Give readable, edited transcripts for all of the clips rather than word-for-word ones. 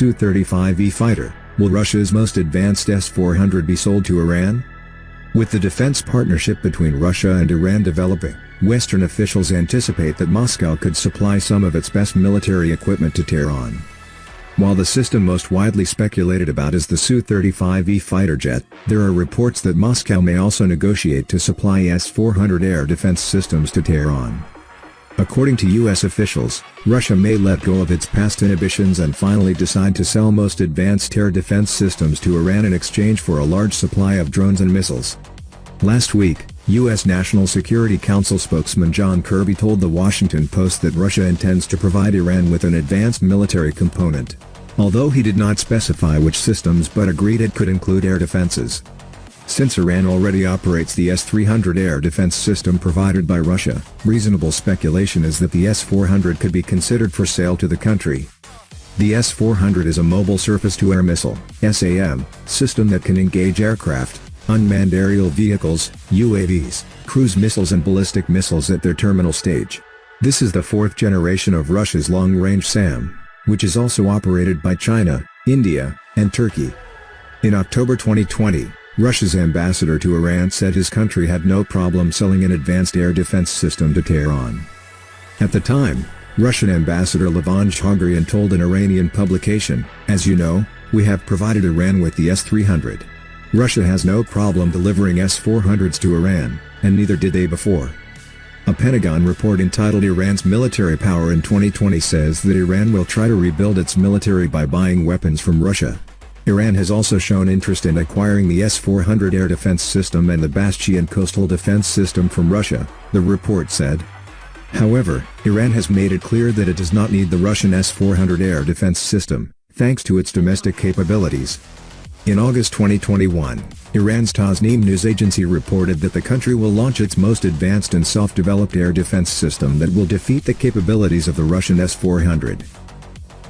Su-35E fighter, will Russia's most advanced S-400 be sold to Iran? With the defense partnership between Russia and Iran developing, Western officials anticipate that Moscow could supply some of its best military equipment to Tehran. While the system most widely speculated about is the Su-35E fighter jet, there are reports that Moscow may also negotiate to supply S-400 air defense systems to Tehran. According to U.S. officials, Russia may let go of its past inhibitions and finally decide to sell most advanced air defense systems to Iran in exchange for a large supply of drones and missiles. Last week, U.S. National Security Council spokesman John Kirby told The Washington Post that Russia intends to provide Iran with an advanced military component. Although he did not specify which systems but agreed it could include air defenses. Since Iran already operates the S-300 air defense system provided by Russia, reasonable speculation is that the S-400 could be considered for sale to the country. The S-400 is a mobile surface-to-air missile (SAM) system that can engage aircraft, unmanned aerial vehicles, UAVs, cruise missiles and ballistic missiles at their terminal stage. This is the fourth generation of Russia's long-range SAM, which is also operated by China, India, and Turkey. In October 2020, Russia's ambassador to Iran said his country had no problem selling an advanced air defense system to Tehran. At the time, Russian ambassador Levon Shogrian told an Iranian publication, "As you know, we have provided Iran with the S-300. Russia has no problem delivering S-400s to Iran, and neither did they before." A Pentagon report entitled Iran's Military Power in 2020 says that Iran will try to rebuild its military by buying weapons from Russia. Iran has also shown interest in acquiring the S-400 air defense system and the Bastion coastal defense system from Russia, the report said. However, Iran has made it clear that it does not need the Russian S-400 air defense system, thanks to its domestic capabilities. In August 2021, Iran's Tasnim News Agency reported that the country will launch its most advanced and self-developed air defense system that will defeat the capabilities of the Russian S-400.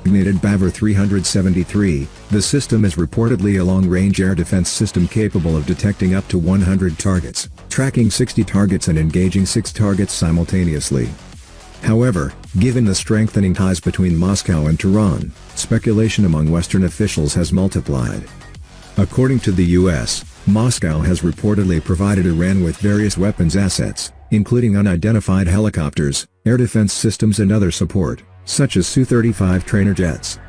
Designated Bavar 373, the system is reportedly a long-range air defense system capable of detecting up to 100 targets, tracking 60 targets and engaging 6 targets simultaneously. However, given the strengthening ties between Moscow and Tehran, speculation among Western officials has multiplied. According to the U.S., Moscow has reportedly provided Iran with various weapons assets, including unidentified helicopters, air defense systems and other support, such as Su-35 trainer jets.